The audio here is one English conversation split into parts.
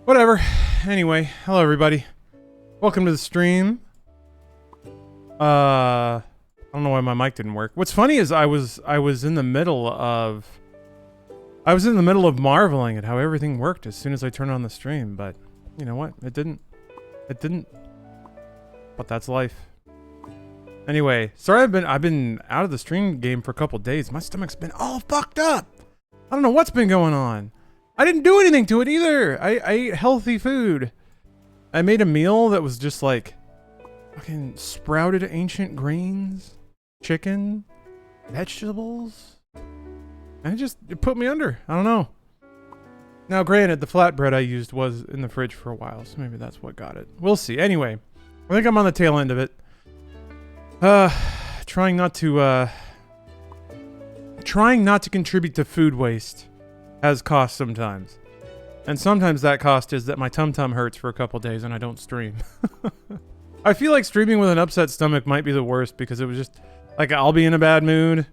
Whatever. Anyway, hello everybody. Welcome to the stream. I don't know why my mic didn't work. What's funny is I was in the middle of marveling at how everything worked as soon as I turned on the stream, but you know what? It didn't. But that's life. Anyway, sorry I've been out of the stream game for a couple days. My stomach's been all fucked up. I don't know what's been going on. I didn't do anything to it either. I ate healthy food. I made a meal that was just like fucking sprouted ancient grains, chicken, vegetables. And it put me under. I don't know. Now, granted, the flatbread I used was in the fridge for a while, so maybe that's what got it. We'll see. Anyway, I think I'm on the tail end of it. Trying not to contribute to food waste has cost sometimes. And sometimes that cost is that my tum-tum hurts for a couple days and I don't stream. I feel like streaming with an upset stomach might be the worst because it was just like I'll be in a bad mood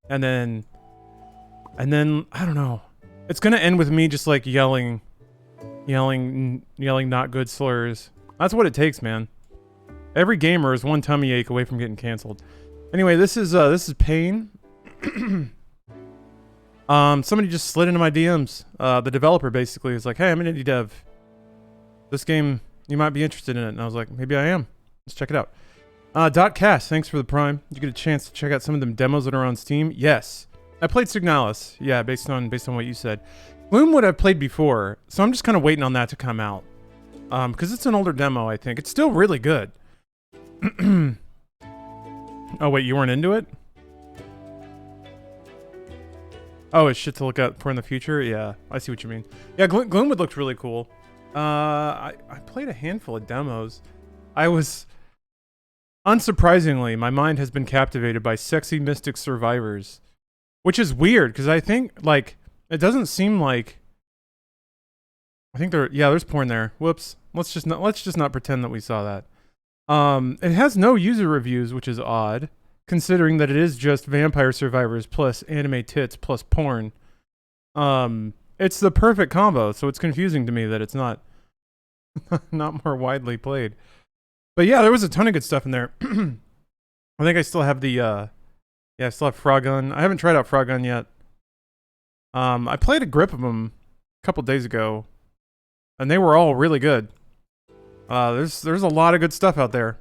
and then I don't know. It's going to end with me just like yelling not good slurs. That's what it takes, man. Every gamer is one tummy ache away from getting canceled. Anyway, this is Pain. Somebody just slid into my DMs. The developer basically is like, "Hey, I'm an indie dev. This game, you might be interested in it." And I was like, "Maybe I am. Let's check it out." .cast, thanks for the prime. Did you get a chance to check out some of them demos that are on Steam? Yes. I played Signalis. Yeah, based on what you said. Gloomwood I've played before, so I'm just kind of waiting on that to come out. Because it's an older demo, I think. It's still really good. Oh, wait, you weren't into it? Oh, it's shit to look out for in the future? Yeah, I see what you mean. Yeah, Gloomwood looked really cool. I played a handful of demos. Unsurprisingly, my mind has been captivated by sexy mystic survivors. Which is weird, because I think, like, it doesn't seem like... I think there's porn there. Whoops. Let's just not pretend that we saw that. It has no user reviews, which is odd, considering that it is just vampire survivors plus anime tits plus porn. It's the perfect combo, so it's confusing to me that it's not more widely played. But yeah, there was a ton of good stuff in there. I think I still have I still have Froggun. I haven't tried out Froggun yet. I played a grip of them a couple days ago, and they were all really good. There's a lot of good stuff out there.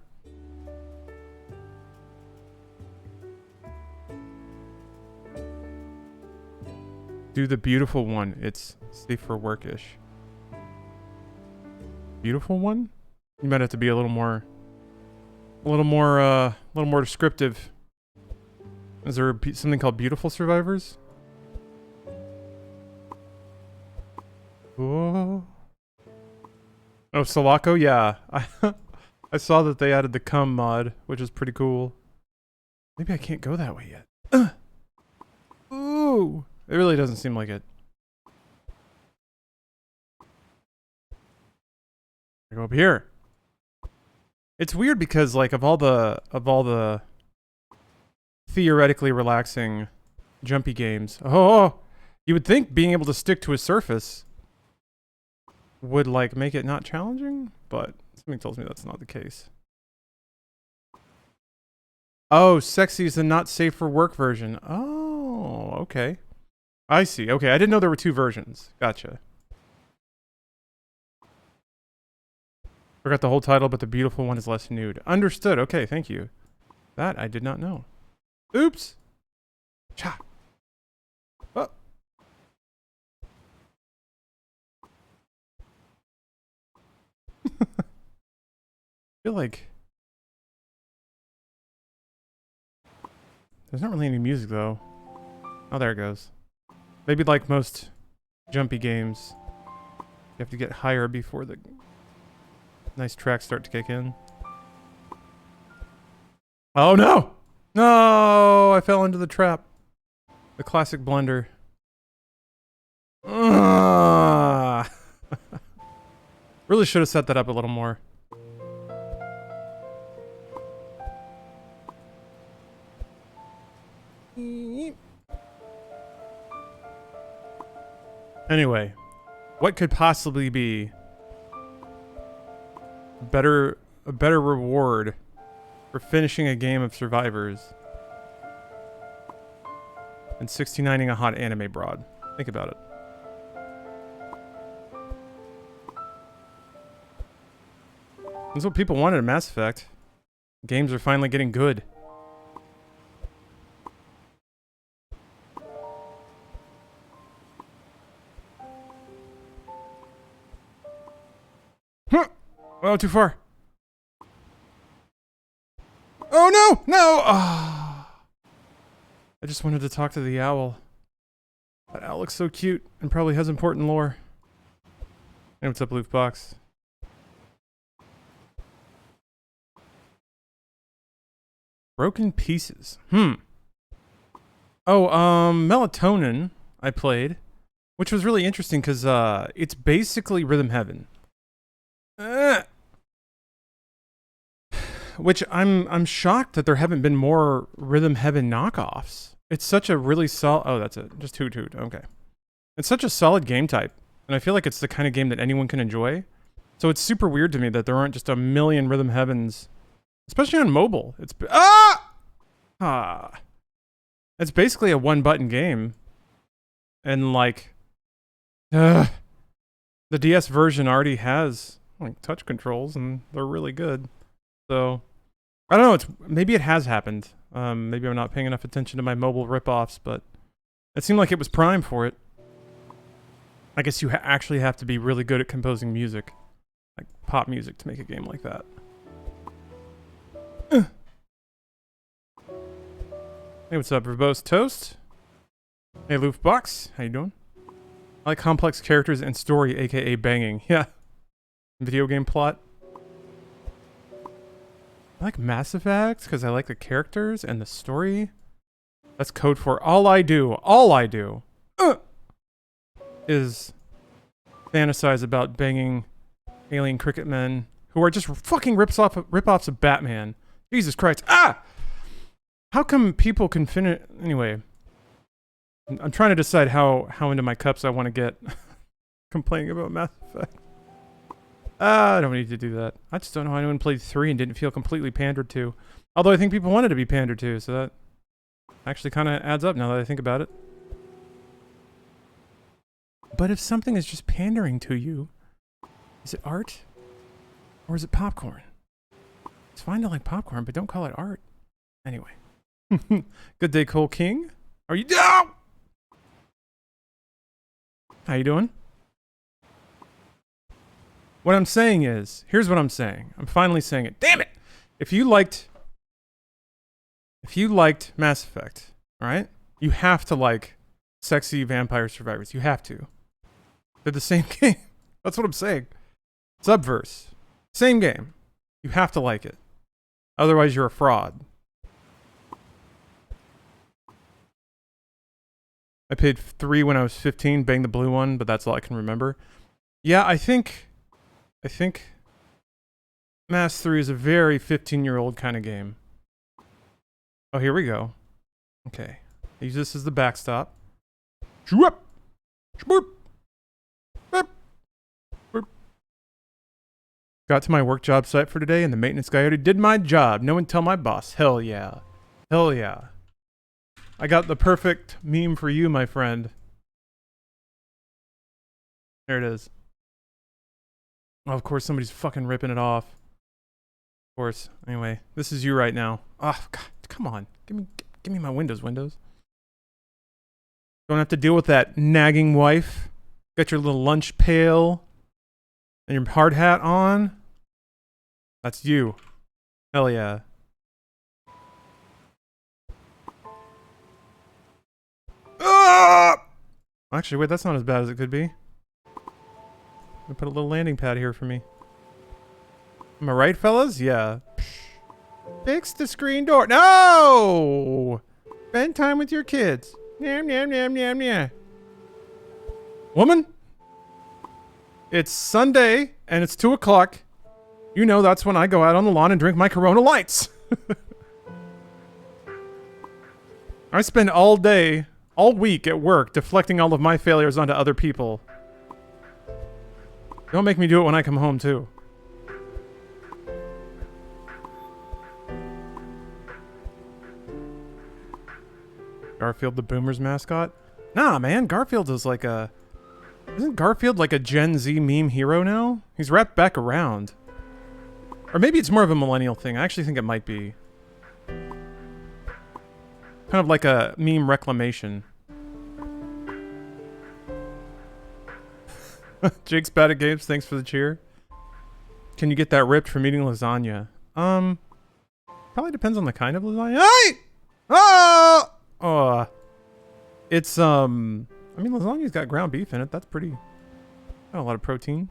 Do the beautiful one. It's safe for workish. Beautiful one? You might have to be a little more descriptive. Is there something called Beautiful Survivors? Whoa. Oh, Sulaco? Yeah. I saw that they added the cum mod, which is pretty cool. Maybe I can't go that way yet. Ooh. It really doesn't seem like it. I go up here. It's weird because, like, of all the theoretically relaxing jumpy games, you would think being able to stick to a surface would, like, make it not challenging, but something tells me that's not the case. Oh, sexy is the not safe for work version. Oh, okay. I see. Okay, I didn't know there were two versions. Gotcha. Forgot the whole title, but the beautiful one is less nude. Understood. Okay, thank you. That I did not know. Oops. Cha. Oh. I feel like there's not really any music though. Oh, there it goes. Maybe like most jumpy games, you have to get higher before the nice tracks start to kick in. Oh no! No! I fell into the trap. The classic blunder. Really should have set that up a little more. Anyway, what could possibly be A better reward for finishing a game of Survivors than 69ing a hot anime broad. Think about it. That's what people wanted in Mass Effect. Games are finally getting good. Huh! Oh, too far. Oh no! No! Ah! I just wanted to talk to the owl. That owl looks so cute and probably has important lore. Hey, what's up, Loop Box? Broken Pieces. Oh, Melatonin I played, which was really interesting because it's basically Rhythm Heaven. Which I'm shocked that there haven't been more Rhythm Heaven knockoffs. It's such a really solid... Oh, that's it. Just toot toot. Okay. It's such a solid game type. And I feel like it's the kind of game that anyone can enjoy. So it's super weird to me that there aren't just a million Rhythm Heavens. Especially on mobile. It's... It's basically a one-button game. And like... the DS version already has like touch controls and they're really good. So... I don't know, maybe it has happened. Maybe I'm not paying enough attention to my mobile ripoffs, but it seemed like it was prime for it. I guess you actually have to be really good at composing music, like pop music, to make a game like that. Hey, what's up, Verbose Toast? Hey, Loofbox, how you doing? I like complex characters and story, aka banging. Yeah. Video game plot. I like Mass Effect because I like the characters and the story. That's code for all I do is fantasize about banging alien cricket men who are just fucking rip-offs of Batman. Jesus Christ. Ah! How come people can finish... Anyway. I'm trying to decide how into my cups I want to get complaining about Mass Effect. I don't need to do that. I just don't know how anyone played 3 and didn't feel completely pandered to. Although I think people wanted to be pandered to, so that actually kind of adds up now that I think about it. But if something is just pandering to you, is it art? Or is it popcorn? It's fine to like popcorn, but don't call it art. Anyway. Good day, Cole King. Are you down? How you doing? What I'm saying is, here's what I'm saying. I'm finally saying it. Damn it! If you liked Mass Effect, alright? You have to like sexy vampire survivors. You have to. They're the same game. That's what I'm saying. Subverse. Same game. You have to like it. Otherwise, you're a fraud. I paid 3 when I was 15, bang the blue one, but that's all I can remember. Yeah, I think Mass 3 is a very 15-year-old kind of game. Oh, here we go. Okay. Use this as the backstop. Shwoop! Shwoop! Boop! Boop! Got to my work job site for today, and the maintenance guy already did my job. No one tell my boss. Hell yeah. Hell yeah. I got the perfect meme for you, my friend. There it is. Oh, of course, somebody's fucking ripping it off. Of course. Anyway, this is you right now. Oh, God, come on. Give me my Windows. Don't have to deal with that nagging wife. Got your little lunch pail and your hard hat on. That's you. Hell yeah. Ah! Actually, wait, that's not as bad as it could be. I put a little landing pad here for me. Am I right, fellas? Yeah. Fix the screen door. No! Spend time with your kids. Yam, yam, yam, yam, yam. Woman? It's Sunday, and it's 2 o'clock. You know that's when I go out on the lawn and drink my Corona Lights. I spend all day, all week at work deflecting all of my failures onto other people. Don't make me do it when I come home, too. Garfield the Boomer's mascot? Nah, man. Garfield is like a... Isn't Garfield like a Gen Z meme hero now? He's wrapped back around. Or maybe it's more of a millennial thing. I actually think it might be. Kind of like a meme reclamation. Jake's bad at games. Thanks for the cheer. Can you get that ripped from eating lasagna? Probably depends on the kind of lasagna. Hey! Oh! It's, I mean, lasagna's got ground beef in it. That's pretty... Got a lot of protein.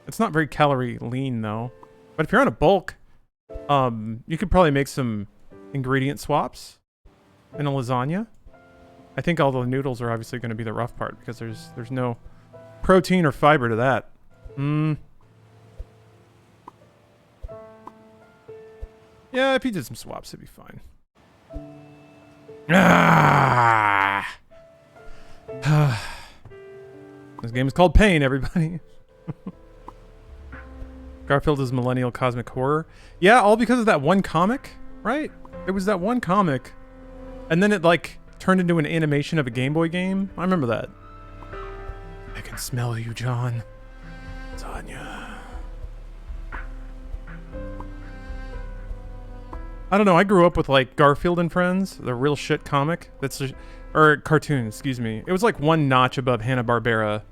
It's not very calorie lean, though. But if you're on a bulk, you could probably make some ingredient swaps in a lasagna. I think all the noodles are obviously going to be the rough part because there's no protein or fiber to that. Yeah, if you did some swaps, it'd be fine. This game is called Pain, everybody. Garfield is millennial cosmic horror. Yeah, all because of that one comic, right? It was that one comic. And then it, like, turned into an animation of a Game Boy game. I remember that. I can smell you, John. Tanya. I don't know, I grew up with, like, Garfield and Friends, the real shit comic. Or cartoon, excuse me. It was like one notch above Hanna-Barbera,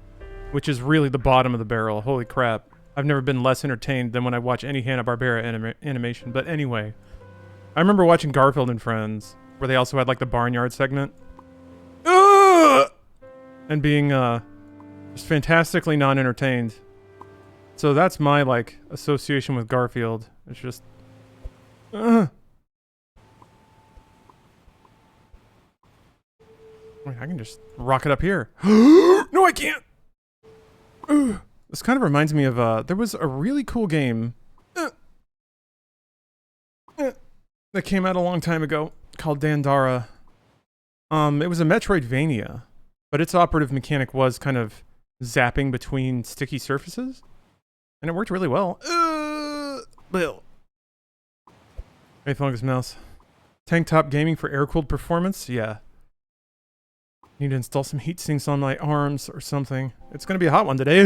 which is really the bottom of the barrel. Holy crap. I've never been less entertained than when I watch any Hanna-Barbera animation. But anyway, I remember watching Garfield and Friends, where they also had, like, the barnyard segment. And being, just fantastically non-entertained. So that's my, like, association with Garfield. It's just... Wait, I can just rock it up here. No, I can't! This kind of reminds me of, there was a really cool game that came out a long time ago called Dandara. It was a Metroidvania, but its operative mechanic was kind of zapping between sticky surfaces, and it worked really well. Hey, Fungus Mouse. Tank top gaming for air-cooled performance? Yeah. Need to install some heat sinks on my arms or something. It's gonna be a hot one today.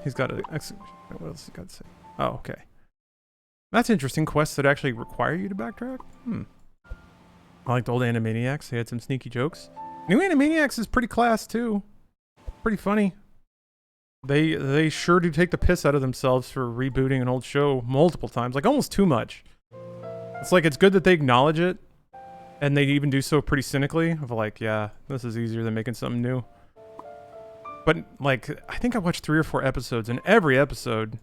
He's got a... What else he got to say? Oh, okay. That's interesting. Quests that actually require you to backtrack? I liked old Animaniacs. They had some sneaky jokes. New Animaniacs is pretty class, too. Pretty funny. They sure do take the piss out of themselves for rebooting an old show multiple times. Like, almost too much. It's like, it's good that they acknowledge it. And they even do so pretty cynically, of like, yeah, this is easier than making something new. But, like, I think I watched 3 or 4 episodes, and every episode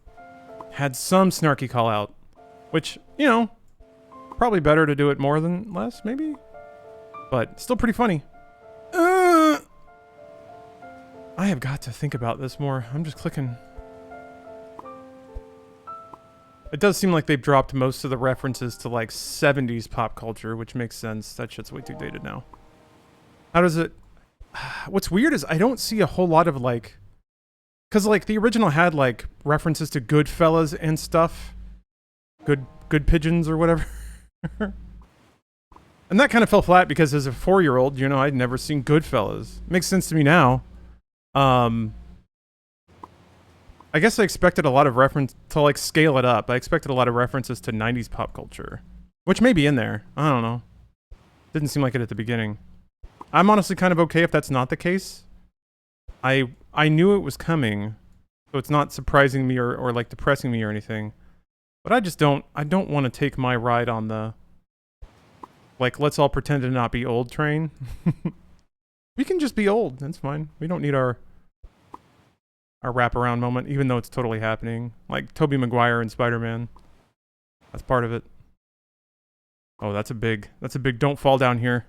had some snarky call-out. Which, you know, probably better to do it more than less, maybe? But, still pretty funny. I have got to think about this more. I'm just clicking. It does seem like they've dropped most of the references to, like, 70s pop culture, which makes sense. That shit's way too dated now. How does it... What's weird is I don't see a whole lot of, like... Because, like, the original had, like, references to Goodfellas and stuff. Good Pigeons or whatever. And that kind of fell flat because as a 4-year-old, you know, I'd never seen Goodfellas. Makes sense to me now. I guess I expected a lot of reference to, like, scale it up. I expected a lot of references to 90s pop culture, which may be in there. I don't know. Didn't seem like it at the beginning. I'm honestly kind of okay if that's not the case. I knew it was coming, so it's not surprising me or like depressing me or anything. But I don't want to take my ride on the, like, let's all pretend to not be old train. We can just be old. That's fine. We don't need our wraparound moment, even though it's totally happening. Like Tobey Maguire and Spider-Man. That's part of it. Oh, that's a big don't fall down here.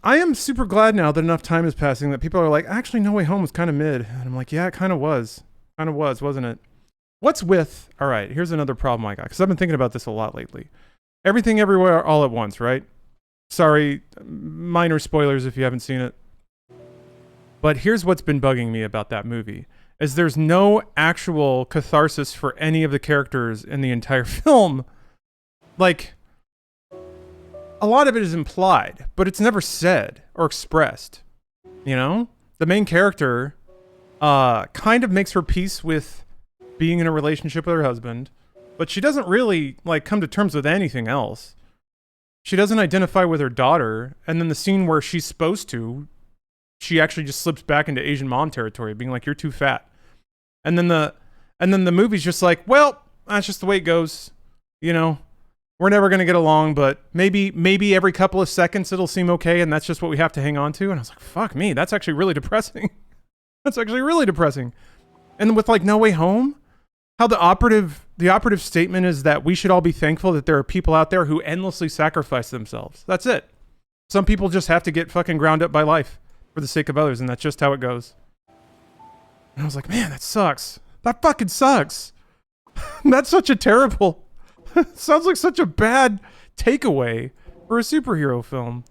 I am super glad now that enough time is passing that people are like, actually, No Way Home was kind of mid. And I'm like, yeah, it kind of was. Kind of was, wasn't it? What's with... All right, here's another problem I got, because I've been thinking about this a lot lately. Everything Everywhere All at Once, right? Sorry, minor spoilers if you haven't seen it. But here's what's been bugging me about that movie, is there's no actual catharsis for any of the characters in the entire film. Like, a lot of it is implied, but it's never said or expressed. You know? The main character kind of makes her peace with being in a relationship with her husband, but she doesn't really, like, come to terms with anything else. She doesn't identify with her daughter, and then the scene where she's supposed to, she actually just slips back into Asian mom territory, being like, "You're too fat." And then the movie's just like, well, that's just the way it goes. You know, we're never gonna get along, but maybe every couple of seconds it'll seem okay, and that's just what we have to hang on to. And I was like, fuck me, that's actually really depressing. That's actually really depressing. And with like No Way Home, how the operative statement is that we should all be thankful that there are people out there who endlessly sacrifice themselves. That's it. Some people just have to get fucking ground up by life for the sake of others, and that's just how it goes. And I was like, man, that sucks. That fucking sucks. That's such a terrible... sounds like such a bad takeaway for a superhero film.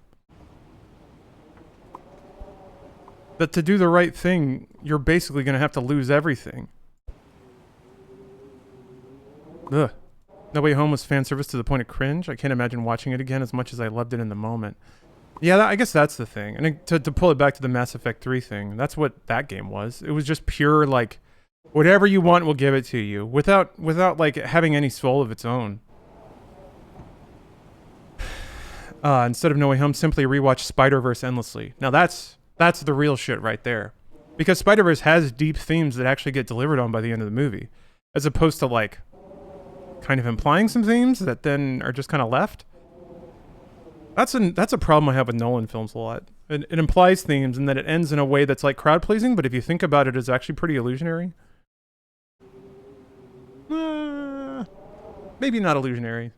That to do the right thing, you're basically going to have to lose everything. Ugh. No Way Home was fan service to the point of cringe. I can't imagine watching it again as much as I loved it in the moment. Yeah, I guess that's the thing. And to pull it back to the Mass Effect 3 thing, that's what that game was. It was just pure, like, whatever you want, we'll give it to you. Without like, having any soul of its own. Instead of No Way Home, simply rewatch Spider-Verse endlessly. Now that's the real shit right there. Because Spider-Verse has deep themes that actually get delivered on by the end of the movie. As opposed to, like, kind of implying some themes that then are just kind of left. That's a problem I have with Nolan films a lot. It implies themes and then it ends in a way that's like crowd pleasing, but if you think about it, it's actually pretty illusionary. Maybe not illusionary.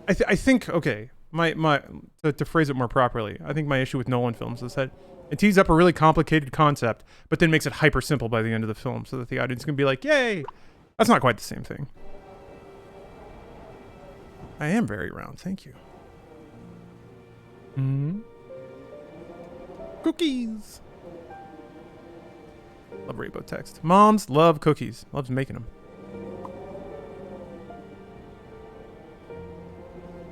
I think, okay, to phrase it more properly, I think my issue with Nolan films is that it tees up a really complicated concept, but then makes it hyper simple by the end of the film so that the audience can be like, yay! That's not quite the same thing. I am very round, thank you. Cookies! Love rainbow text. Moms love cookies. Loves making them.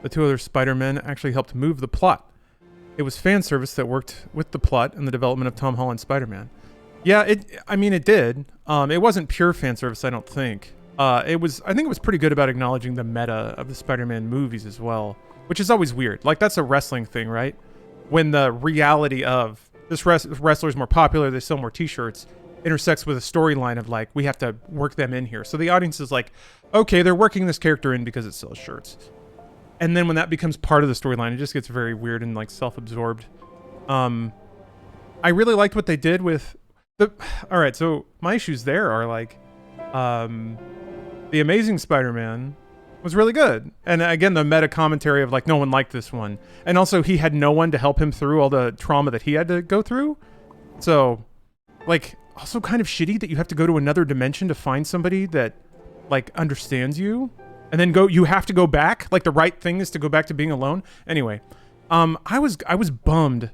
The two other Spider-Men actually helped move the plot. It was fan service that worked with the plot and the development of Tom Holland's Spider-Man. Yeah, it did. It wasn't pure fan service, I don't think. I think it was pretty good about acknowledging the meta of the Spider-Man movies as well, which is always weird. Like, that's a wrestling thing, right? When the reality of this wrestler's more popular, they sell more t-shirts, intersects with a storyline of like, we have to work them in here. So the audience is like, okay, they're working this character in because it sells shirts. And then when that becomes part of the storyline, it just gets very weird and like self-absorbed. I really liked what they did with the... All right, so my issues there are like, The Amazing Spider-Man was really good. And again, the meta commentary of like, no one liked this one. And also he had no one to help him through all the trauma that he had to go through. So like, also kind of shitty that you have to go to another dimension to find somebody that like understands you. And then you have to go back. Like the right thing is to go back to being alone. Anyway, I was bummed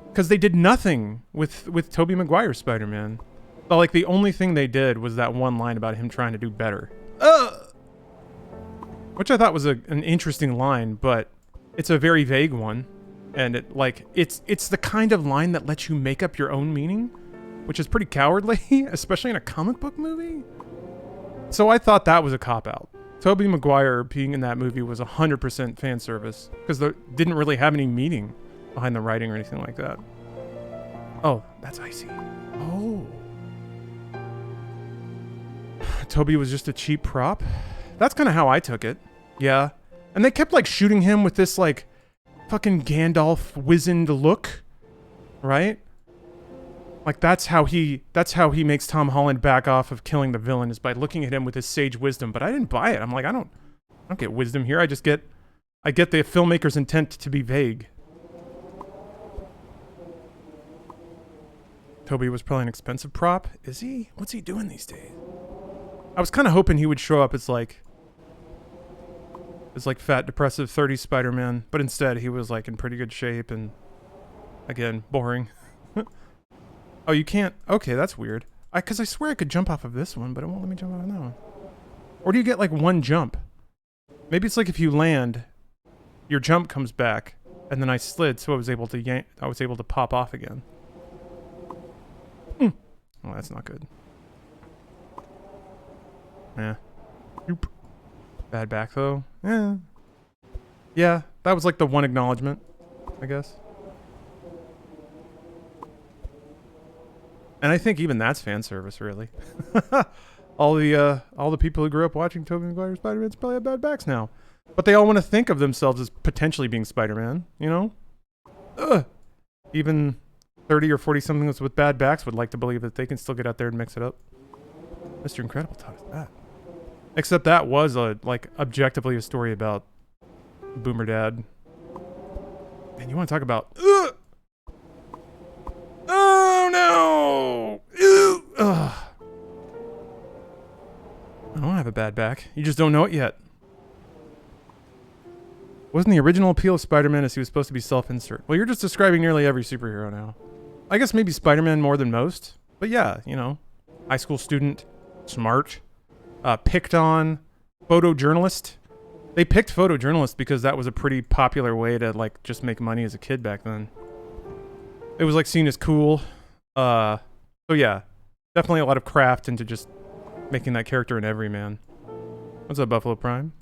because they did nothing with Tobey Maguire's Spider-Man. But like the only thing they did was that one line about him trying to do better. Which I thought was an interesting line, but it's a very vague one. And it's the kind of line that lets you make up your own meaning, which is pretty cowardly, especially in a comic book movie. So I thought that was a cop-out. Tobey Maguire being in that movie was 100% fan service because there didn't really have any meaning behind the writing or anything like that. Oh, that's icy. Oh. Tobey was just a cheap prop? That's kind of how I took it. Yeah. And they kept like shooting him with this like fucking Gandalf wizened look, right? Like that's how he makes Tom Holland back off of killing the villain, is by looking at him with his sage wisdom. But I didn't buy it. I'm like, I don't get wisdom here. I get the filmmaker's intent to be vague. Tobey was probably an expensive prop. Is he? What's he doing these days? I was kind of hoping he would show up as like fat, depressive 30s Spider-Man, but instead he was like in pretty good shape and again, boring. Oh, you can't? Okay, that's weird. Because I swear I could jump off of this one, but it won't let me jump off of that one. Or do you get like one jump? Maybe it's like if you land, your jump comes back. and then I slid, so I was able to pop off again. Oh, that's not good. Yeah. Oop. Bad back though. Yeah. Yeah, that was like the one acknowledgement, I guess. And I think even that's fan service, really. all the people who grew up watching Tobey Maguire Spider-Man's probably have bad backs now. But they all want to think of themselves as potentially being Spider-Man, you know? Ugh. Even 30 or 40 somethings with bad backs would like to believe that they can still get out there and mix it up. Mr. Incredible taught us that. Except that was objectively a story about Boomer Dad. And you want to talk about ugh! Oh no! Ew! Ugh. I don't have a bad back. You just don't know it yet. Wasn't the original appeal of Spider-Man as he was supposed to be self-insert? Well, you're just describing nearly every superhero now. I guess maybe Spider-Man more than most. But yeah, you know. High school student. Smart. Picked on. Photojournalist. They picked photojournalist because that was a pretty popular way to, like, just make money as a kid back then. It was, like, seen as cool. So yeah. Definitely a lot of craft into just making that character an everyman. What's up, Buffalo Prime?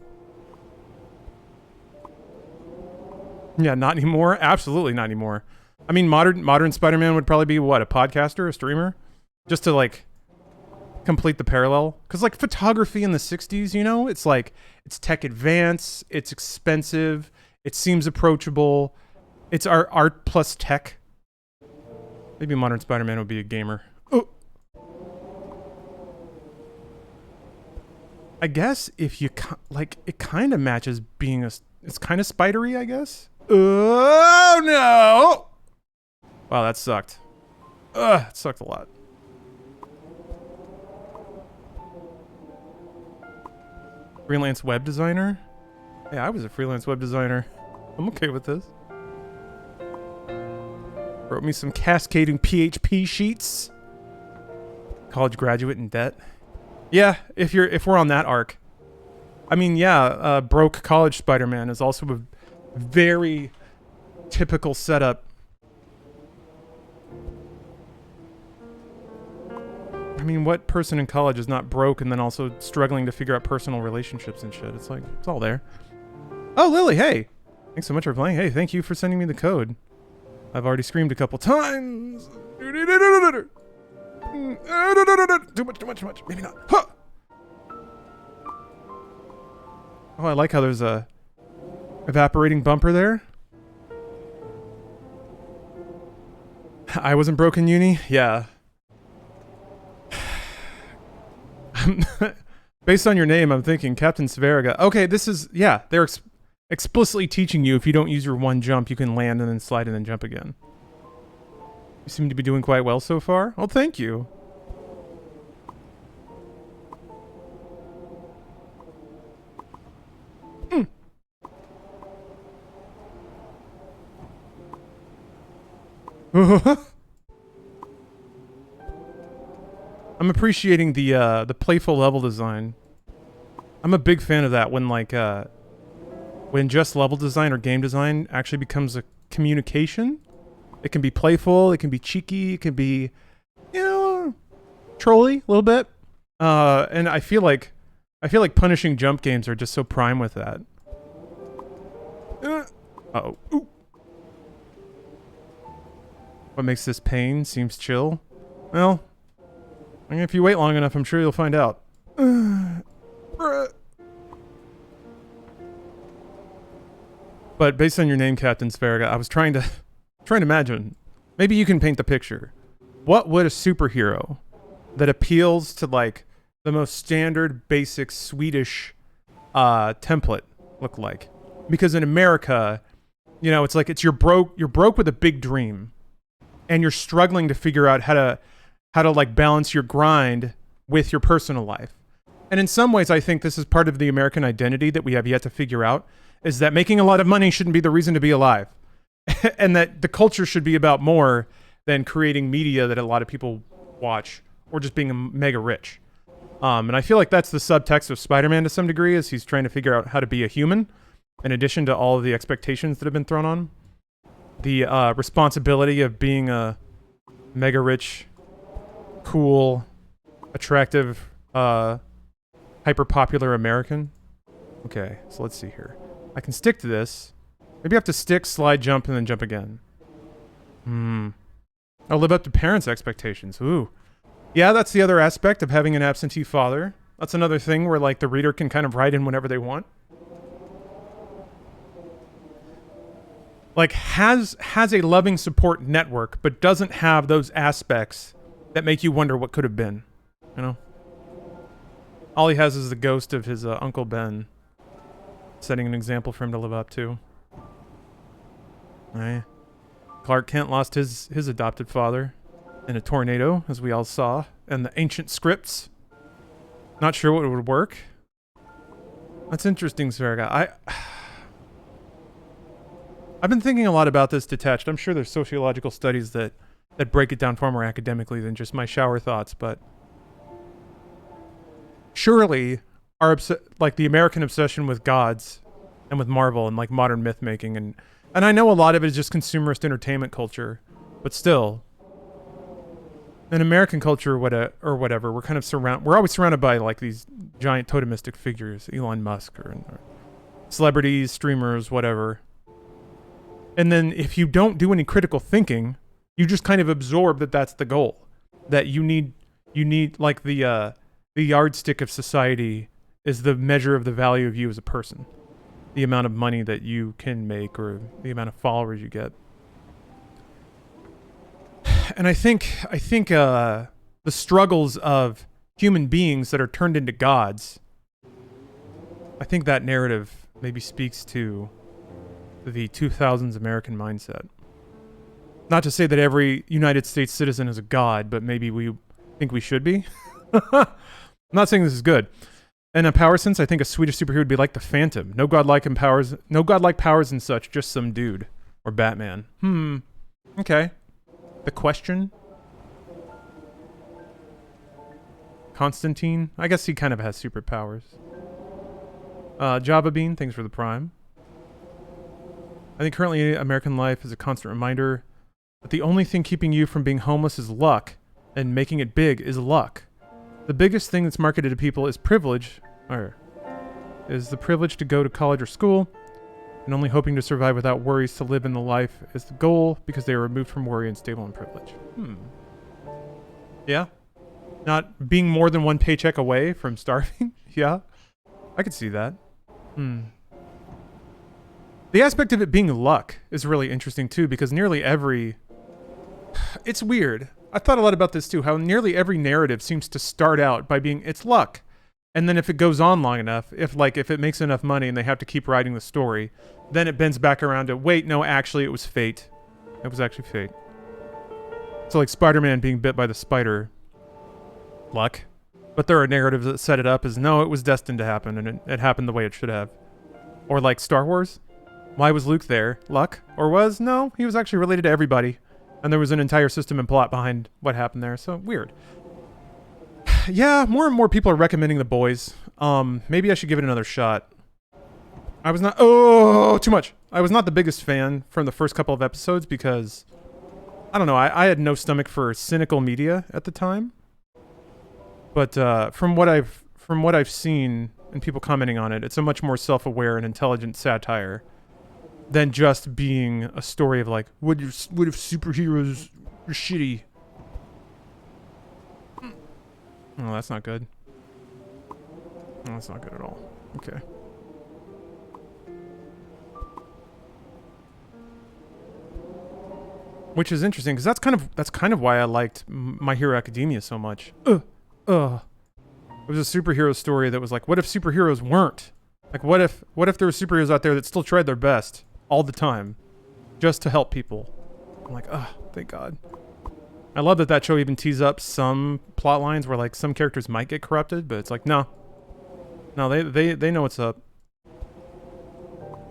Yeah, not anymore. Absolutely not anymore. I mean, modern Spider-Man would probably be what, a podcaster, a streamer, just to like complete the parallel. Because like photography in the '60s, you know, it's like it's tech advance, it's expensive, it seems approachable, it's art plus tech. Maybe modern Spider-Man would be a gamer. Oh. I guess if you like, it kind of matches being it's kind of spidery, I guess. Oh no! Wow, that sucked. Ugh, it sucked a lot. Freelance web designer? Yeah, I was a freelance web designer. I'm okay with this. Wrote me some cascading PHP sheets. College graduate in debt. Yeah, if we're on that arc. I mean, yeah, broke college Spider-Man is also a very typical setup. I mean, what person in college is not broke and then also struggling to figure out personal relationships and shit? It's like, it's all there. Oh, Lily, hey! Thanks so much for playing. Hey, thank you for sending me the code. I've already screamed a couple times. Too much. Maybe not. Huh! Oh, I like how there's a evaporating bumper there. I wasn't broke in uni? Yeah. Based on your name, I'm thinking Captain Sveriga. Okay, this is... Yeah, they're explicitly teaching you if you don't use your one jump, you can land and then slide and then jump again. You seem to be doing quite well so far. Well, thank you. I'm appreciating the playful level design. I'm a big fan of that when like when just level design or game design actually becomes a communication. It can be playful, it can be cheeky, it can be, you know, trolly a little bit. And I feel like punishing jump games are just so prime with that. Uh-oh. Ooh. What makes this pain seems chill? Well, I mean, if you wait long enough, I'm sure you'll find out. But based on your name, Captain Sveriga, I was trying to imagine. Maybe you can paint the picture. What would a superhero that appeals to like the most standard, basic Swedish template look like? Because in America, you know, it's like you're broke with a big dream, and you're struggling to figure out how to like balance your grind with your personal life. And in some ways, I think this is part of the American identity that we have yet to figure out, is that making a lot of money shouldn't be the reason to be alive. And that the culture should be about more than creating media that a lot of people watch or just being mega rich. And I feel like that's the subtext of Spider-Man to some degree, is he's trying to figure out how to be a human in addition to all of the expectations that have been thrown on. the responsibility of being a mega rich, cool, attractive, hyper popular American. Okay, so let's see here. I can stick to this. Maybe I have to stick, slide, jump, and then jump again. I'll live up to parents' expectations. Ooh. Yeah, that's the other aspect of having an absentee father. That's another thing where, like, the reader can kind of write in whenever they want. Like, has a loving support network, but doesn't have those aspects that make you wonder what could have been. You know? All he has is the ghost of his Uncle Ben, setting an example for him to live up to. Right. Clark Kent lost his adopted father in a tornado, as we all saw, and the ancient scripts. Not sure what would work. That's interesting, Sarga. I've been thinking a lot about this detached. I'm sure there's sociological studies that break it down far more academically than just my shower thoughts, but surely like the American obsession with gods and with Marvel and like modern myth making, and I know a lot of it is just consumerist entertainment culture, but still, in American culture or whatever, we're kind of we're always surrounded by like these giant totemistic figures, Elon Musk or celebrities, streamers, whatever. And then if you don't do any critical thinking, you just kind of absorb that that's the goal. That you need like the yardstick of society is the measure of the value of you as a person. The amount of money that you can make or the amount of followers you get. And I think the struggles of human beings that are turned into gods, I think that narrative maybe speaks to the 2000s American mindset. Not to say that every United States citizen is a god, but maybe we think we should be. I'm not saying this is good. In a power sense, I think a Swedish superhero would be like the Phantom. No godlike powers and such, just some dude. Or Batman. Okay. The Question? Constantine? I guess he kind of has superpowers. Java Bean, thanks for the prime. I think currently American life is a constant reminder that the only thing keeping you from being homeless is luck, and making it big is luck. The biggest thing that's marketed to people is privilege, or is the privilege to go to college or school, and only hoping to survive without worries to live in the life is the goal because they are removed from worry and stable and privilege. Yeah? Not being more than one paycheck away from starving? Yeah? I could see that. The aspect of it being luck is really interesting too, because nearly every... It's weird. I thought a lot about this too, how nearly every narrative seems to start out by being, it's luck. And then if it goes on long enough, if it makes enough money and they have to keep writing the story, then it bends back around to, wait, no, actually it was fate. It was actually fate. So like Spider-Man being bit by the spider. Luck. But there are narratives that set it up as, no, it was destined to happen and it happened the way it should have. Or like Star Wars. Why was Luke there? Luck? Or no, he was actually related to everybody. And there was an entire system and plot behind what happened there. So, weird. Yeah, more and more people are recommending The Boys. Maybe I should give it another shot. I was not... Oh, too much. I was not the biggest fan from the first couple of episodes because... I don't know, I had no stomach for cynical media at the time. But from what I've seen and people commenting on it, it's a much more self-aware and intelligent satire than just being a story of like, what if superheroes are shitty? Oh, that's not good. No, that's not good at all. Okay. Which is interesting because that's kind of why I liked My Hero Academia so much. It was a superhero story that was like, what if superheroes weren't? Like, what if there were superheroes out there that still tried their best all the time, just to help people? I'm like, thank God. I love that show even tees up some plot lines where like some characters might get corrupted, but it's like, no, they know what's up.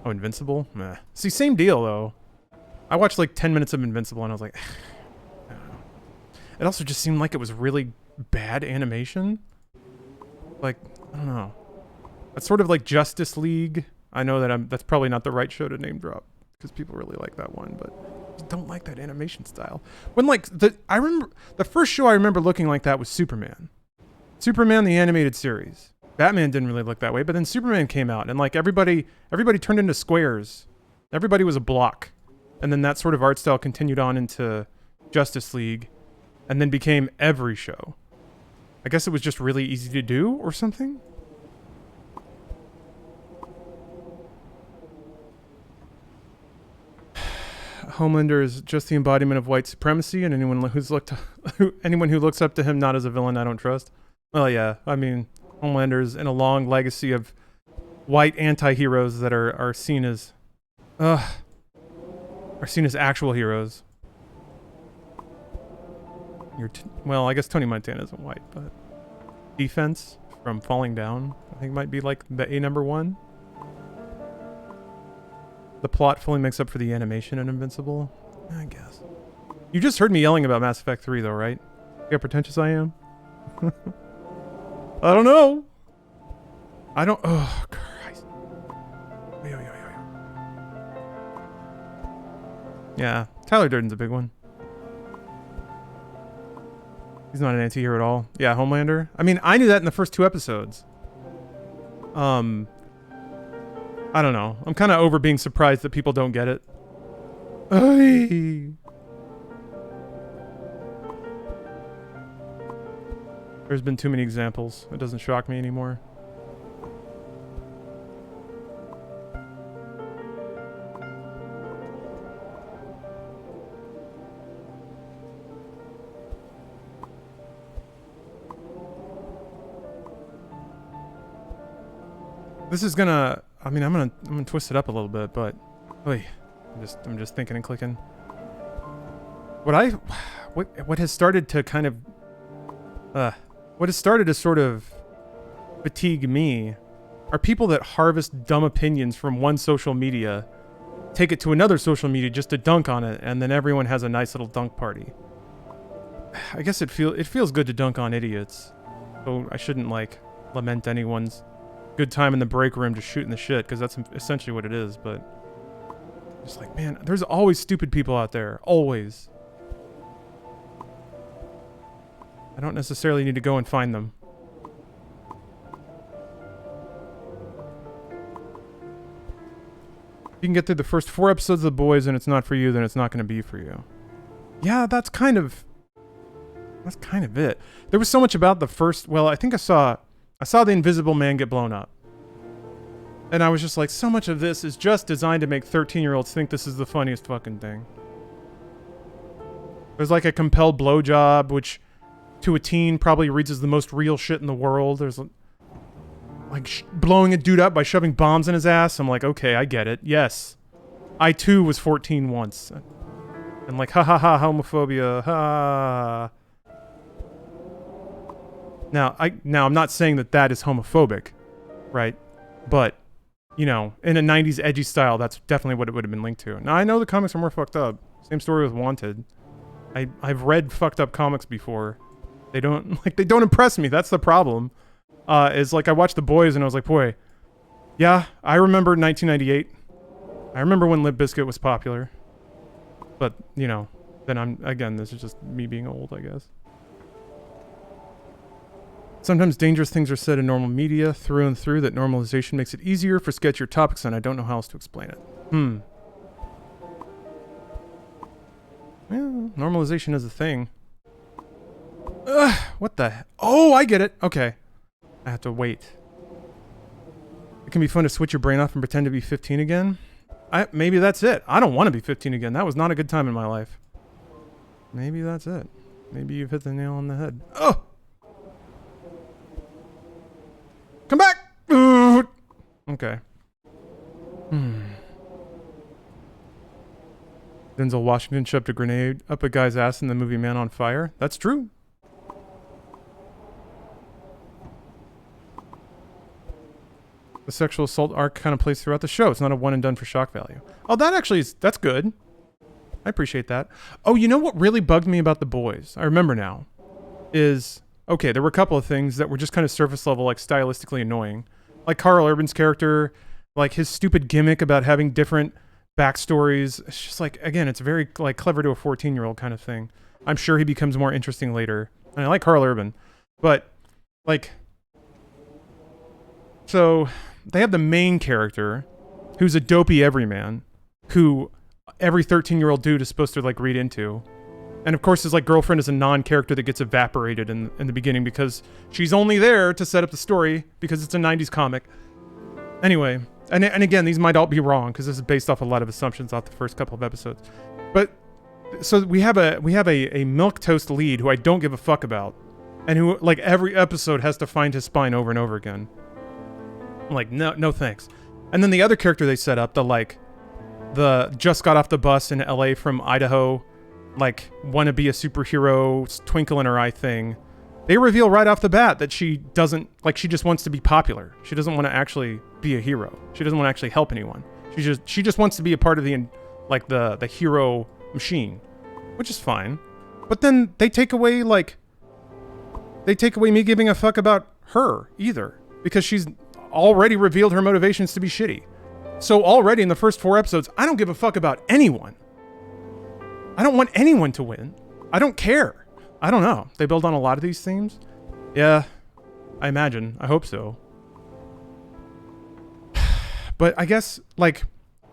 Oh, Invincible? Meh. See, same deal though. I watched like 10 minutes of Invincible and I was like, I don't know. It also just seemed like it was really bad animation. Like, I don't know. That's sort of like Justice League. I know that that's probably not the right show to name drop. because people really like that one, but I just don't like that animation style. When like I remember the first show I remember looking like that was Superman. Superman the animated series. Batman didn't really look that way, but then Superman came out and like everybody turned into squares. Everybody was a block. And then that sort of art style continued on into Justice League and then became every show. I guess it was just really easy to do or something. Homelander is just the embodiment of white supremacy, and anyone who looks up to him not as a villain I don't trust. Well, yeah, I mean, Homelander's in a long legacy of white anti-heroes that are seen as actual heroes. Well, I guess Tony Montana isn't white, but Defense from Falling Down, I think might be like the number one. The plot fully makes up for the animation in Invincible, I guess. You just heard me yelling about Mass Effect 3 though, right? See how pretentious I am? I don't know. Oh, Christ. Yeah, Tyler Durden's a big one. He's not an anti-hero at all. Yeah, Homelander. I mean, I knew that in the first 2 episodes. I don't know. I'm kind of over being surprised that people don't get it. Ay. There's been too many examples. It doesn't shock me anymore. This is gonna... I mean, I'm gonna twist it up a little bit, but... Oy, I'm just thinking and clicking. What has started to kind of... what has started to sort of fatigue me are people that harvest dumb opinions from one social media, take it to another social media just to dunk on it, and then everyone has a nice little dunk party. I guess it feels good to dunk on idiots, so I shouldn't like lament anyone's good time in the break room just shooting the shit, because that's essentially what it is. But just like, man, there's always stupid people out there, always. I don't necessarily need to go and find them. If you can get through the first 4 episodes of The Boys and it's not for you, then it's not going to be for you. Yeah, that's kind of it. There was so much about the first... Well, I think I saw the Invisible Man get blown up. And I was just like, so much of this is just designed to make 13-year-olds think this is the funniest fucking thing. There's like a compelled blowjob, which to a teen probably reads as the most real shit in the world. There's like blowing a dude up by shoving bombs in his ass. I'm like, okay, I get it. Yes. I too was 14 once. And like, ha ha ha, homophobia, ha. Now I'm not saying that is homophobic, right? But, you know, in a 90s edgy style, that's definitely what it would have been linked to. Now, I know the comics are more fucked up. Same story with Wanted. I've read fucked up comics before. They don't impress me. That's the problem. Is like I watched The Boys and I was like, boy, yeah, I remember 1998. I remember when Limp Bizkit was popular. But, you know, then this is just me being old, I guess. Sometimes dangerous things are said in normal media through and through that normalization makes it easier for sketchier topics, and I don't know how else to explain it. Well, normalization is a thing. What the... Oh, I get it. Okay. I have to wait. It can be fun to switch your brain off and pretend to be 15 again. Maybe that's it. I don't want to be 15 again. That was not a good time in my life. Maybe that's it. Maybe you've hit the nail on the head. Oh! Come back! Okay. Denzel Washington shoved a grenade up a guy's ass in the movie Man on Fire. That's true. The sexual assault arc kind of plays throughout the show. It's not a one and done for shock value. Oh, that's good. I appreciate that. Oh, you know what really bugged me about The Boys? I remember now. Is, okay, there were a couple of things that were just kind of surface level, like stylistically annoying. Like Carl Urban's character, like his stupid gimmick about having different backstories. It's just like, again, it's very like clever to a 14-year-old kind of thing. I'm sure he becomes more interesting later. And I like Carl Urban, but like, so they have the main character who's a dopey everyman who every 13-year-old dude is supposed to like read into. And of course his like girlfriend is a non-character that gets evaporated in the beginning because she's only there to set up the story because it's a 90s comic. Anyway, and again, these might all be wrong because this is based off a lot of assumptions off the first couple of episodes. But so we have a milquetoast lead who I don't give a fuck about, and who like every episode has to find his spine over and over again. I'm like, no thanks. And then the other character they set up, the just got off the bus in LA from Idaho, like wanna be a superhero, twinkle in her eye thing. They reveal right off the bat that she doesn't, like, she just wants to be popular. She doesn't want to actually be a hero. She doesn't want to actually help anyone. She just wants to be a part of the hero machine, which is fine. But then they take away me giving a fuck about her either, because she's already revealed her motivations to be shitty. So already in the first 4 episodes, I don't give a fuck about anyone. I don't want anyone to win. I don't care. I don't know. They build on a lot of these themes. Yeah, I imagine. I hope so. But I guess, like,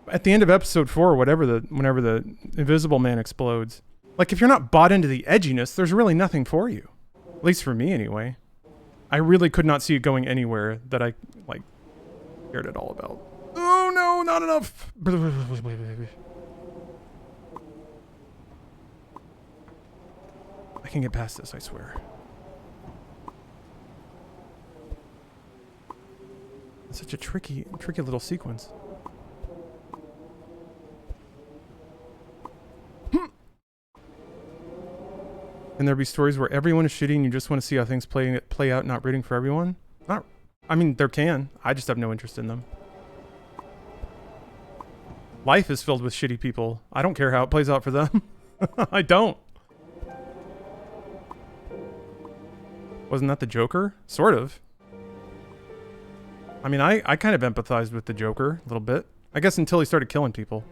at the end of episode 4, whenever the Invisible Man explodes, like, if you're not bought into the edginess, there's really nothing for you. At least for me, anyway. I really could not see it going anywhere that I, like, cared at all about. Oh, no, not enough. I can get past this, I swear. It's such a tricky little sequence. Can there be stories where everyone is shitty and you just want to see how things play out, not rooting for everyone? I mean, there can. I just have no interest in them. Life is filled with shitty people. I don't care how it plays out for them. I don't. Wasn't that the Joker? Sort of. I mean, I kind of empathized with the Joker a little bit. I guess until he started killing people.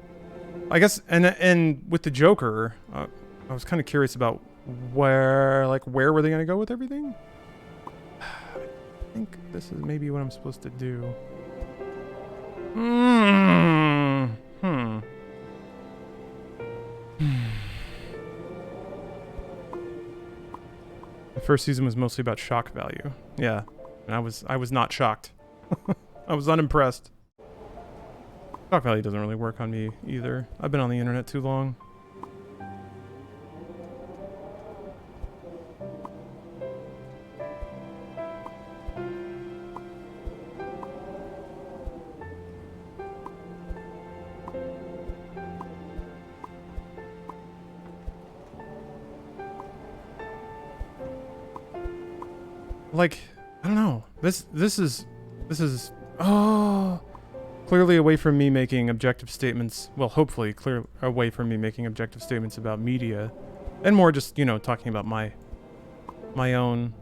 I guess, and with the Joker, I was kind of curious about where were they going to go with everything? I think this is maybe what I'm supposed to do. The first season was mostly about shock value. Yeah, and I was not shocked. I was unimpressed. Shock value doesn't really work on me either. I've been on the internet too long. Like, I don't know. This is clearly away from me making objective statements. Well, hopefully clear away from me making objective statements about media, and more just, you know, talking about my own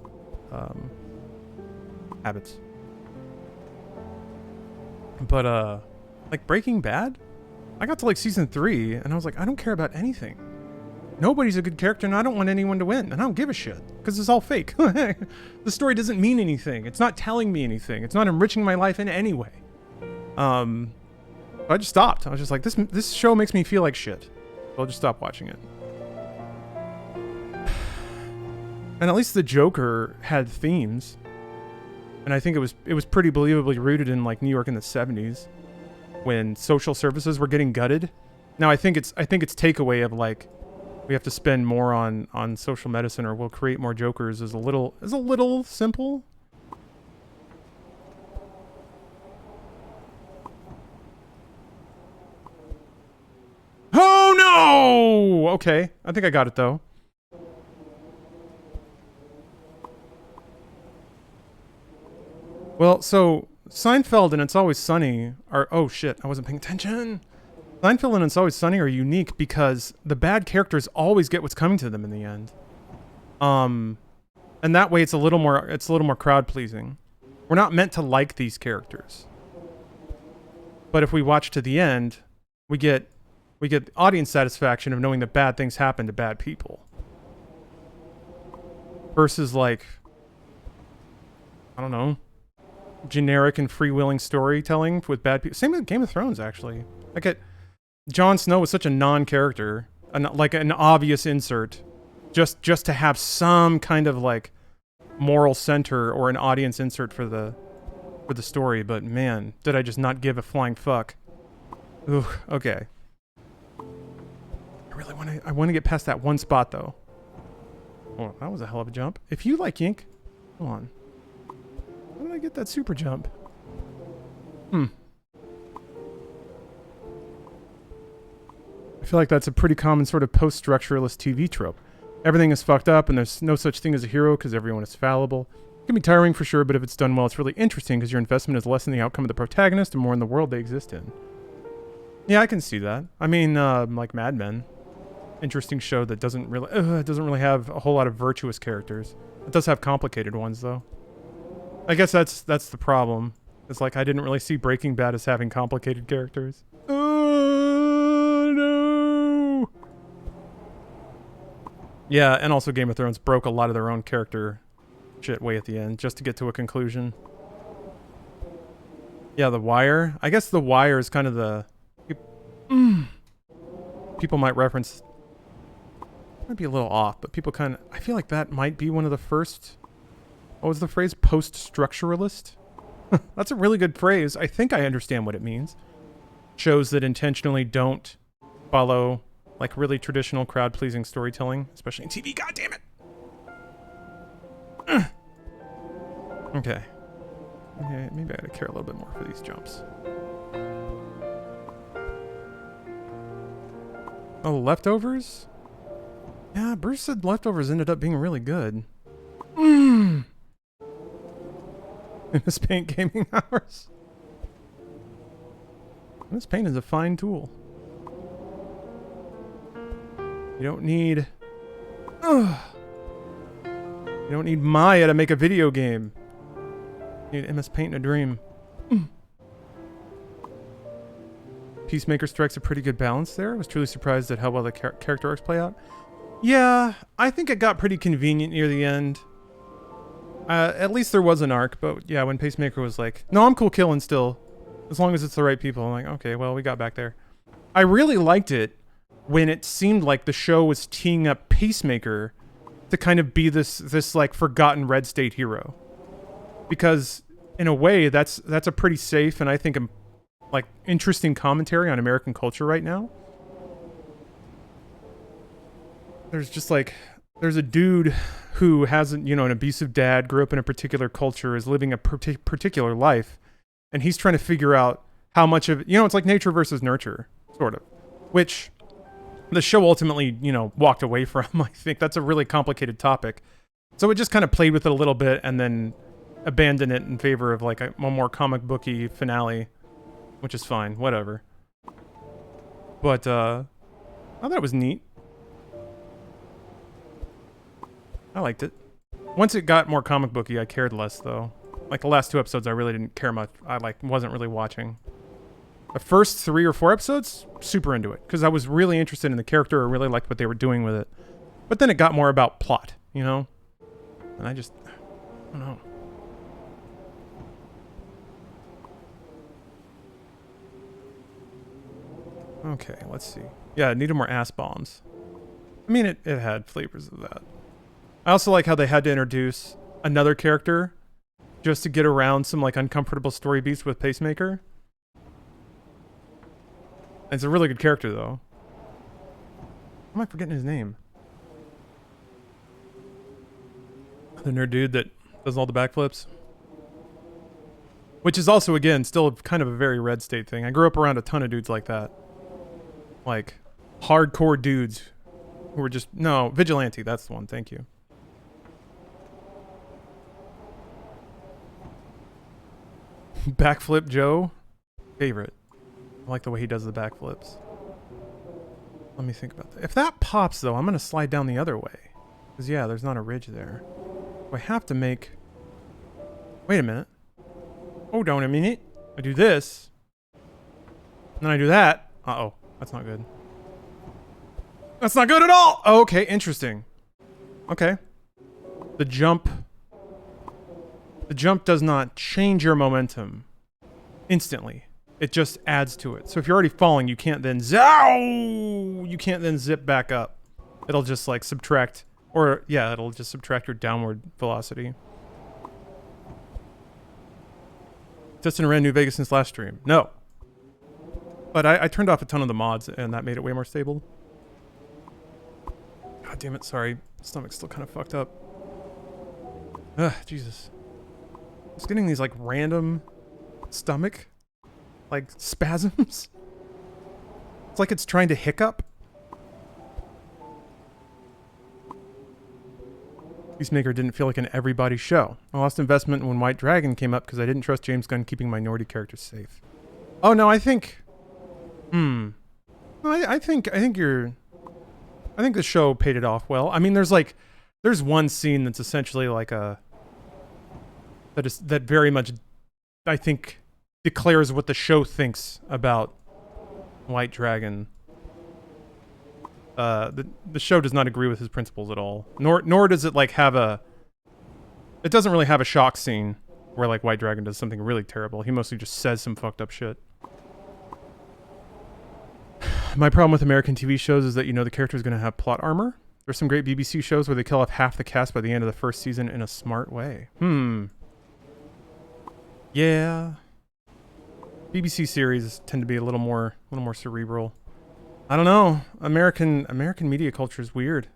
habits. But like Breaking Bad, I got to like season 3 and I was like, I don't care about anything. Nobody's a good character and I don't want anyone to win, and I don't give a shit because it's all fake. The story doesn't mean anything. It's not telling me anything. It's not enriching my life in any way. I just stopped. I was just like, this show makes me feel like shit. So I'll just stop watching it. And at least the Joker had themes, and I think it was pretty believably rooted in like New York in the 70s when social services were getting gutted. Now I think it's takeaway of like, we have to spend more on social medicine or we'll create more Jokers is a little simple. Oh no! Okay, I think I got it though. Well, so Seinfeld and It's Always Sunny are, oh shit, I wasn't paying attention. Seinfeld and It's Always Sunny are unique because the bad characters always get what's coming to them in the end. And that way it's a little more crowd pleasing. We're not meant to like these characters. But if we watch to the end, we get audience satisfaction of knowing that bad things happen to bad people. Versus like, I don't know, generic and freewheeling storytelling with bad people. Same with Game of Thrones, actually. Like, Jon Snow was such a non-character, like an obvious insert, just to have some kind of like moral center or an audience insert for the story. But man, did I just not give a flying fuck. Ooh, okay. I want to get past that one spot though. Oh, that was a hell of a jump. If you like ink, come on. How did I get that super jump? I feel like that's a pretty common sort of post-structuralist TV trope. Everything is fucked up and there's no such thing as a hero because everyone is fallible. It can be tiring for sure, but if it's done well, it's really interesting because your investment is less in the outcome of the protagonist and more in the world they exist in. Yeah, I can see that. I mean, like Mad Men. Interesting show that doesn't really have a whole lot of virtuous characters. It does have complicated ones, though. I guess that's the problem. It's like I didn't really see Breaking Bad as having complicated characters. Oh, no! Yeah, and also Game of Thrones broke a lot of their own character shit way at the end, just to get to a conclusion. Yeah, The Wire. I guess The Wire is kind of the... People might reference... Might be a little off, but people kind of... I feel like that might be one of the first... What was the phrase? Post-structuralist? That's a really good phrase. I think I understand what it means. Shows that intentionally don't follow like really traditional crowd-pleasing storytelling, especially in TV. God damn it! Okay. Maybe I gotta care a little bit more for these jumps. Oh, Leftovers? Yeah, Bruce said Leftovers ended up being really good. MS Paint gaming hours. MS Paint is a fine tool. You don't need... You don't need Maya to make a video game. You need MS Paint in a dream. Peacemaker strikes a pretty good balance there. I was truly surprised at how well the character arcs play out. Yeah, I think it got pretty convenient near the end. At least there was an arc, but yeah, when Peacemaker was like, no, I'm cool killing still, as long as it's the right people. I'm like, okay, well, we got back there. I really liked it when it seemed like the show was teeing up Peacemaker to kind of be this like forgotten red state hero. Because in a way, that's a pretty safe and I think like interesting commentary on American culture right now. There's just like, there's a dude who has, you know, an abusive dad, grew up in a particular culture, is living a particular life, and he's trying to figure out how much of it, you know, it's like nature versus nurture, sort of, which the show ultimately, you know, walked away from. I think that's a really complicated topic. So it just kind of played with it a little bit and then abandoned it in favor of like a more comic booky finale, which is fine, whatever. But, I thought it was neat. I liked it. Once it got more comic booky, I cared less, though. Like, the last 2 episodes, I really didn't care much. I, like, wasn't really watching. The first 3 or 4 episodes, super into it. Because I was really interested in the character. I really liked what they were doing with it. But then it got more about plot, you know? And I don't know. Okay, let's see. Yeah, it needed more ass bombs. I mean, it had flavors of that. I also like how they had to introduce another character just to get around some like uncomfortable story beats with Peacemaker. It's a really good character though. Why am I forgetting his name? The nerd dude that does all the backflips. Which is also, again, still kind of a very red state thing. I grew up around a ton of dudes like that. Like, hardcore dudes who were just... No, Vigilante, that's the one, thank you. Backflip Joe? Favorite. I like the way he does the backflips. Let me think about that. If that pops, though, I'm going to slide down the other way. Because, yeah, there's not a ridge there. I have to make... Wait a minute. Hold on a minute. I do this. And then I do that. Uh-oh. That's not good. That's not good at all! Oh, okay, interesting. Okay. The jump does not change your momentum instantly. It just adds to it. So if you're already falling, you can't then you can't then zip back up. It'll just like subtract, or yeah, it'll just subtract your downward velocity. Justin ran New Vegas since last stream. No. But I turned off a ton of the mods and that made it way more stable. God damn it, sorry. Stomach's still kind of fucked up. Ugh, Jesus. It's getting these like random stomach like spasms. It's like it's trying to hiccup. Peacemaker didn't feel like an everybody show. I lost investment when White Dragon came up because I didn't trust James Gunn keeping minority characters safe. Oh no, I think I think the show paid it off well. I mean, there's one scene that's essentially like that very much, I think, declares what the show thinks about White Dragon. The show does not agree with his principles at all. Nor does it like have it doesn't really have a shock scene where like White Dragon does something really terrible. He mostly just says some fucked up shit. My problem with American TV shows is that you know the character is going to have plot armor. There's some great BBC shows where they kill off half the cast by the end of the first season in a smart way. Yeah. BBC series tend to be a little more cerebral. I don't know. American media culture is weird.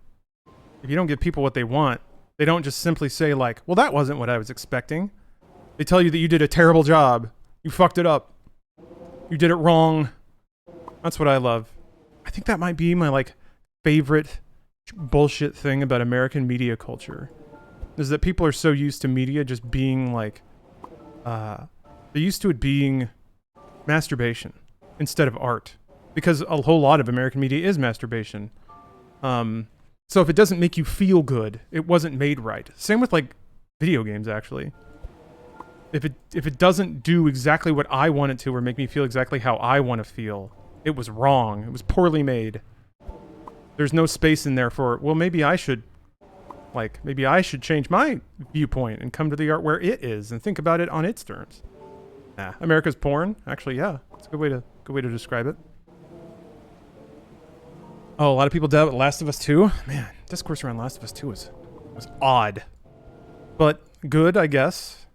If you don't give people what they want, they don't just simply say like, well, that wasn't what I was expecting. They tell you that you did a terrible job. You fucked it up. You did it wrong. That's what I love. I think that might be my like favorite bullshit thing about American media culture is that people are so used to media just being like, they're used to it being masturbation instead of art. Because a whole lot of American media is masturbation. So if it doesn't make you feel good, it wasn't made right. Same with like video games, actually. If it doesn't do exactly what I want it to or make me feel exactly how I want to feel, it was wrong. It was poorly made. There's no space in there for, well, maybe I should change my viewpoint and come to the art where it is and think about it on its terms. Nah, America's porn. Actually, yeah, it's a good way to describe it. Oh, a lot of people doubt Last of Us 2. Man, discourse around Last of Us 2 was odd, but good, I guess.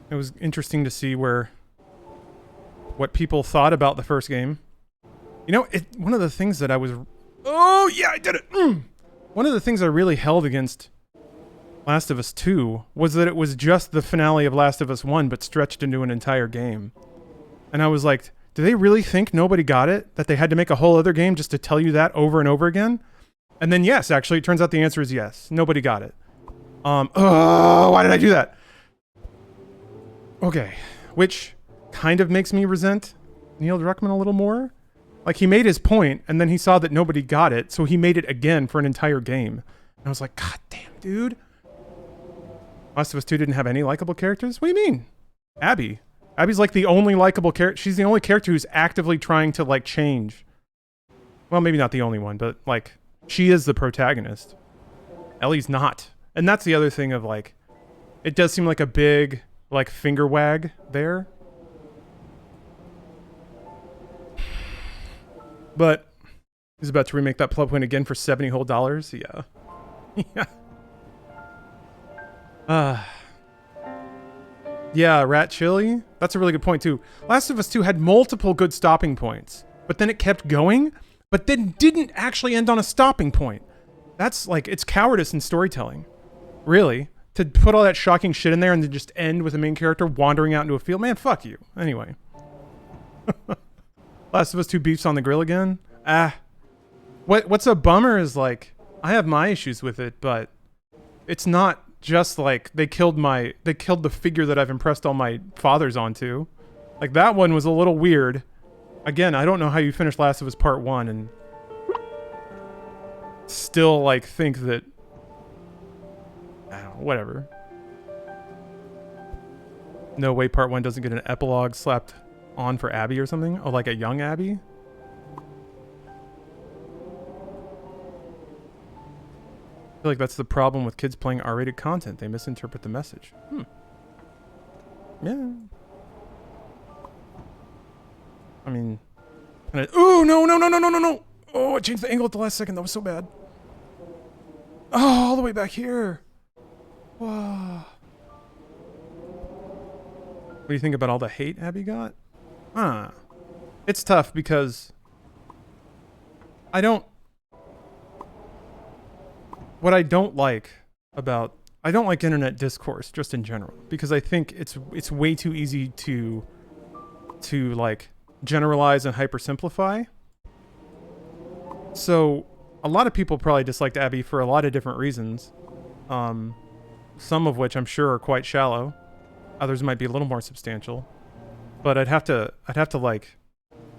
It was interesting to see what people thought about the first game. You know, one of the things that I was... Oh, yeah, I did it! One of the things I really held against Last of Us 2 was that it was just the finale of Last of Us 1, but stretched into an entire game. And I was like, do they really think nobody got it? That they had to make a whole other game just to tell you that over and over again? And then yes, actually, it turns out the answer is yes. Nobody got it. Why did I do that? Okay. Which kind of makes me resent Neil Druckmann a little more. Like, he made his point, and then he saw that nobody got it, so he made it again for an entire game. And I was like, God damn, dude. Last of Us 2 didn't have any likable characters? What do you mean? Abby. Abby's like the only likable character. She's the only character who's actively trying to like change. Well, maybe not the only one, but like she is the protagonist. Ellie's not. And that's the other thing of like, it does seem like a big like finger wag there. But he's about to remake that plot point again for $70 whole. Yeah. Yeah. Yeah, Rat Chili. That's a really good point, too. Last of Us 2 had multiple good stopping points, but then it kept going, but then didn't actually end on a stopping point. That's like, it's cowardice in storytelling. Really. To put all that shocking shit in there and then just end with the main character wandering out into a field. Man, fuck you. Anyway. Last of Us 2 beefs on the grill again. What's a bummer is like, I have my issues with it, but it's not just like they killed the figure that I've impressed all my fathers onto. Like that one was a little weird. Again, I don't know how you finish Last of Us Part 1 and still like think that, I don't know, whatever. No way Part 1 doesn't get an epilogue slapped on for Abby or something. Oh, like a young Abby? feel like that's the problem with kids playing R-rated content. They misinterpret the message. Yeah. I mean... Ooh, no. Oh, I changed the angle at the last second. That was so bad. Oh, all the way back here. Wow. What do you think about all the hate Abby got? It's tough because what I don't like about... I don't like internet discourse just in general because I think it's way too easy to like generalize and hypersimplify. So a lot of people probably disliked Abby for a lot of different reasons. Some of which I'm sure are quite shallow. Others might be a little more substantial. But I'd have to like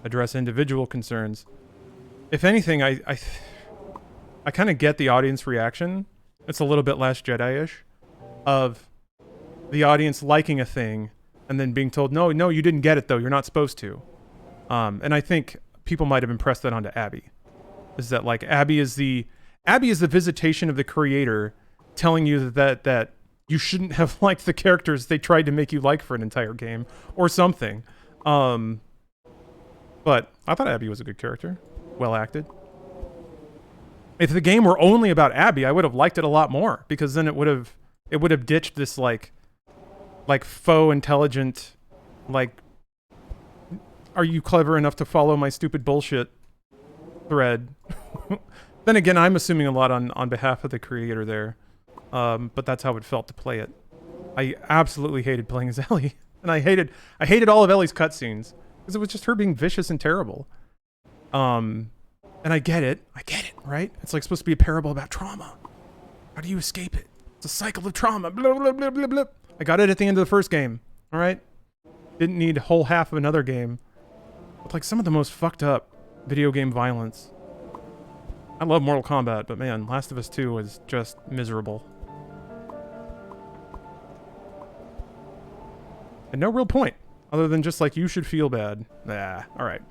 address individual concerns. If anything, I kind of get the audience reaction. It's a little bit Last Jedi-ish of the audience liking a thing and then being told, no, you didn't get it though. You're not supposed to. And I think people might have impressed that onto Abby. Is that like Abby is the visitation of the creator telling you that you shouldn't have liked the characters they tried to make you like for an entire game or something. But I thought Abby was a good character. Well acted. If the game were only about Abby, I would have liked it a lot more because then it would have ditched this like faux intelligent, like, are you clever enough to follow my stupid bullshit thread? Then again, I'm assuming a lot on behalf of the creator there. But that's how it felt to play it. I absolutely hated playing as Ellie. And I hated all of Ellie's cutscenes. Because it was just her being vicious and terrible. And I get it, right? It's like supposed to be a parable about trauma. How do you escape it? It's a cycle of trauma. Blah, blah, blah, blah, blah. I got it at the end of the first game. All right? Didn't need a whole half of another game. With like some of the most fucked up video game violence. I love Mortal Kombat, but man, Last of Us 2 was just miserable. And no real point, other than just like, you should feel bad. Alright.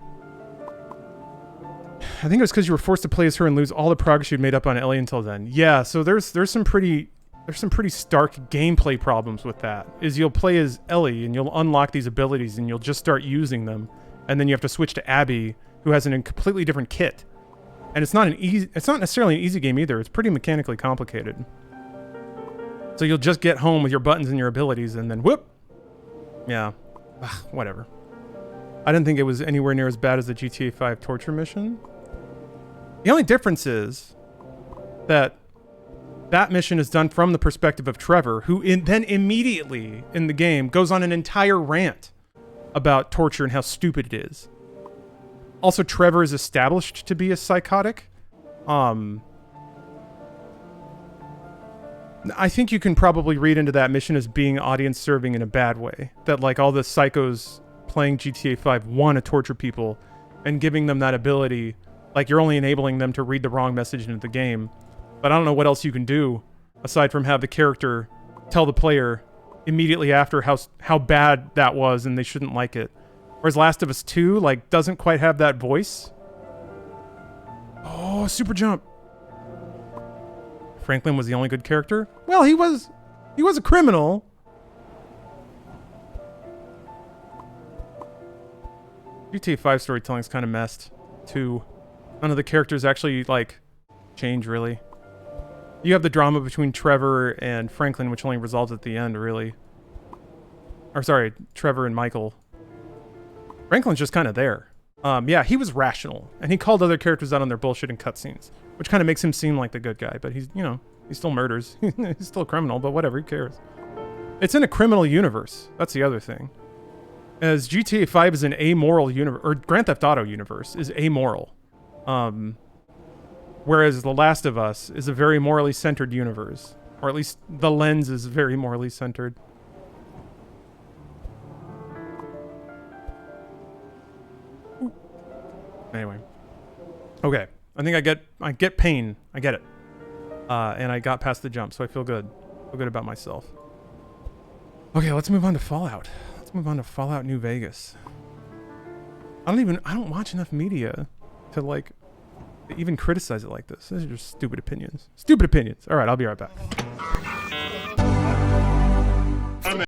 I think it was because you were forced to play as her and lose all the progress you'd made up on Ellie until then. Yeah, so there's some pretty stark gameplay problems with that. Is you'll play as Ellie and you'll unlock these abilities and you'll just start using them, and then you have to switch to Abby, who has a completely different kit. And it's not necessarily an easy game either. It's pretty mechanically complicated. So you'll just get home with your buttons and your abilities and then whoop. Yeah. Whatever. I didn't think it was anywhere near as bad as the GTA 5 torture mission. The only difference is that mission is done from the perspective of Trevor, who then immediately in the game goes on an entire rant about torture and how stupid it is. Also, Trevor is established to be a psychotic. I think you can probably read into that mission as being audience serving in a bad way. That like all the psychos playing GTA 5 want to torture people and giving them that ability, like you're only enabling them to read the wrong message into the game. But I don't know what else you can do aside from have the character tell the player immediately after how bad that was and they shouldn't like it. Whereas Last of Us 2, like, doesn't quite have that voice. Oh, super jump. Franklin was the only good character? Well, he was a criminal. GTA 5 storytelling's kind of messed, too. None of the characters actually, like, change, really. You have the drama between Trevor and Franklin, which only resolves at the end, really. Or, sorry, Trevor and Michael. Franklin's just kind of there. Yeah, he was rational, and he called other characters out on their bullshit in cutscenes, which kind of makes him seem like the good guy, but he's, you know, he still murders. He's still a criminal, but whatever, who cares? It's in a criminal universe. That's the other thing. As GTA 5 is an amoral universe, or Grand Theft Auto universe is amoral. Whereas The Last of Us is a very morally centered universe. Or at least the lens is very morally centered. Anyway. Okay. I think I get pain. I get it. And I got past the jump, so I feel good. I feel good about myself. Okay, let's move on to Fallout. Let's move on to Fallout New Vegas. I don't watch enough media to, like, They even criticize it like this. These are just stupid opinions. Stupid opinions. All right, I'll be right back.